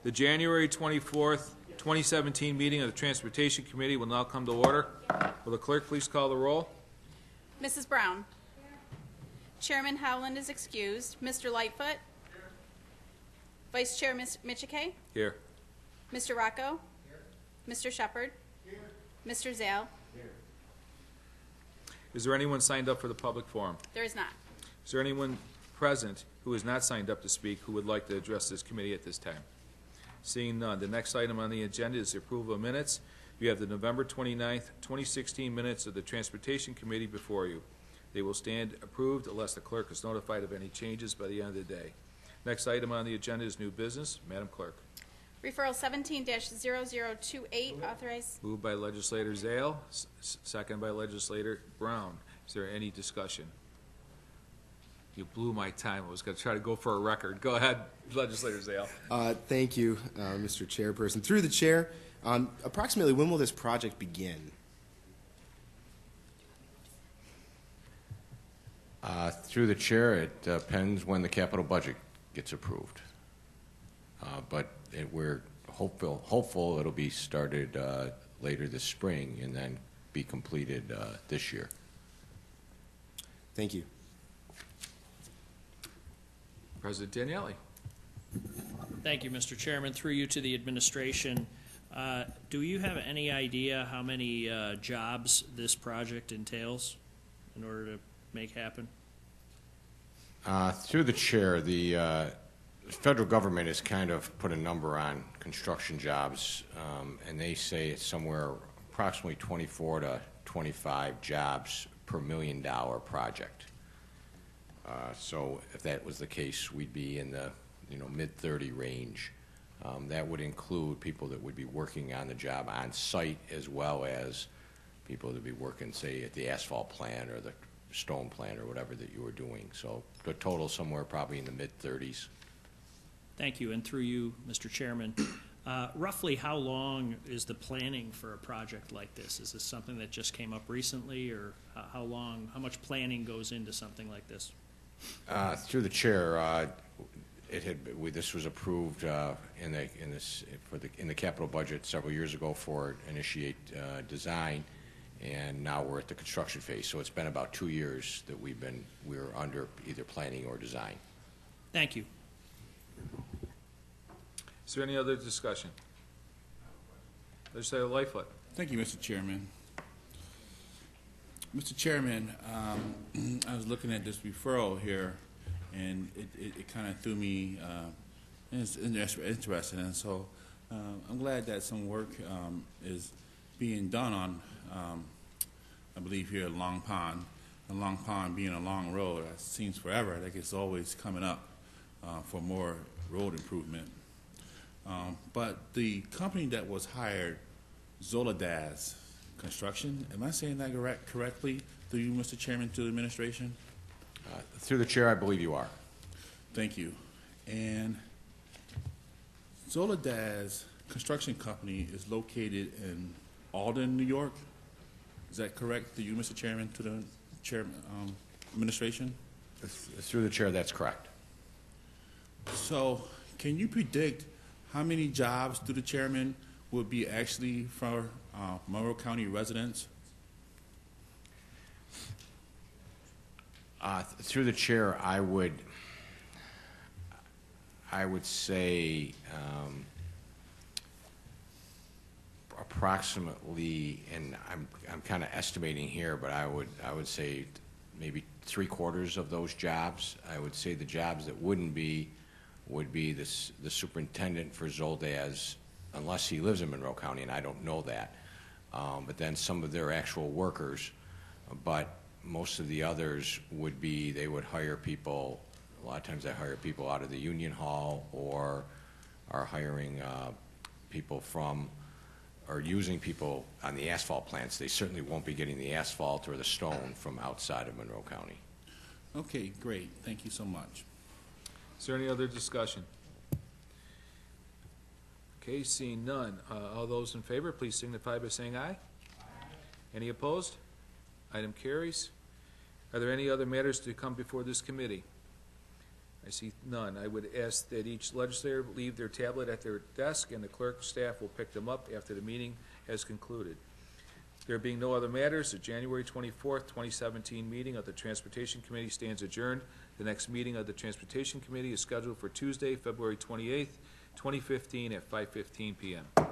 The January 24th, 2017 meeting of the Transportation Committee will now come to order. Will the clerk please call the roll? Mrs. Brown. Chairman Howland is excused. Mr. Lightfoot. Vice Chair Michike. Here. Mr. Rocco. Mr. Shepard. Mr. Zale. Is there anyone signed up for the public forum? There is not. Is there anyone present who is not signed up to speak who would like to address this committee at this time? Seeing none, the next item on the agenda is the approval of minutes. You have the November 29th, 2016 minutes of the Transportation Committee before you. They will stand approved unless the clerk is notified of any changes by the end of the day. Next item on the agenda is new business. Madam Clerk. Referral 17-0028, authorized. Moved by Legislator Zale, second by Legislator Brown. Is there any discussion? You blew my time. I was going to try to go for a record. Go ahead, Legislator Zale. Thank you, Mr. Chairperson. Through the chair, approximately when will this project begin? Through the chair, it depends when the capital budget gets approved. But we're hopeful it'll be started later this spring and then be completed this year. Thank you. President Daniele. Thank you, Mr. Chairman. Through you to the administration, do you have any idea how many jobs this project entails in order to make happen? Through the chair, the federal government has kind of put a number on construction jobs, and they say it's somewhere approximately 24 to 25 jobs per $1 million project. So if that was the case, we'd be in the mid-30 range. That would include people that would be working on the job on site, as well as people that would be working, say, at the asphalt plant or the stone plant or whatever that you were doing. So the total somewhere probably in the mid-30s. Thank you. And through you, Mr. Chairman, roughly how long is the planning for a project like this? Is this something that just came up recently, or how much planning goes into something like this? Through the chair, this was approved in the capital budget several years ago for initiate design, and now we're at the construction phase. So it's been about 2 years that we're under either planning or design. Thank you. Is there any other discussion? Legislator Lightfoot. Thank you, Mr. Chairman. Mr. Chairman, I was looking at this referral here, and it kind of threw me, it's interesting, and so I'm glad that some work is being done on, I believe here at Long Pond. And Long Pond being a long road, that seems forever, like it's always coming up for more road improvement. But the company that was hired, Zoladaz Construction, am I saying that correctly through you, Mr. Chairman, to the administration? Through the chair, I believe you are. Thank you. And Zoladaz Construction Company is located in Alden, New York. Is that correct through you, Mr. Chairman, to the administration? Through the chair, that's correct. So can you predict how many jobs, through the chairman, would be actually for Monroe County residents? Through the chair, I would say approximately, and I'm kind of estimating here, but I would say maybe 3/4 of those jobs. I would say the jobs that wouldn't be would be the superintendent for Zoldaz, unless he lives in Monroe County, and I don't know that. But then some of their actual workers, but most of the others would be, they would hire people, a lot of times they hire people out of the union hall, or are hiring people from, or using people on the asphalt plants. They certainly won't be getting the asphalt or the stone from outside of Monroe County. Okay, great. Thank you so much. Is there any other discussion? Okay, seeing none. All those in favor, please signify by saying aye. Any opposed? Item carries. Are there any other matters to come before this committee? I see none. I would ask that each legislator leave their tablet at their desk, and the clerk staff will pick them up after the meeting has concluded. There being no other matters, the January 24th, 2017 meeting of the Transportation Committee stands adjourned. The next meeting of the Transportation Committee is scheduled for Tuesday, February 28th, 2015 at 5:15 p.m.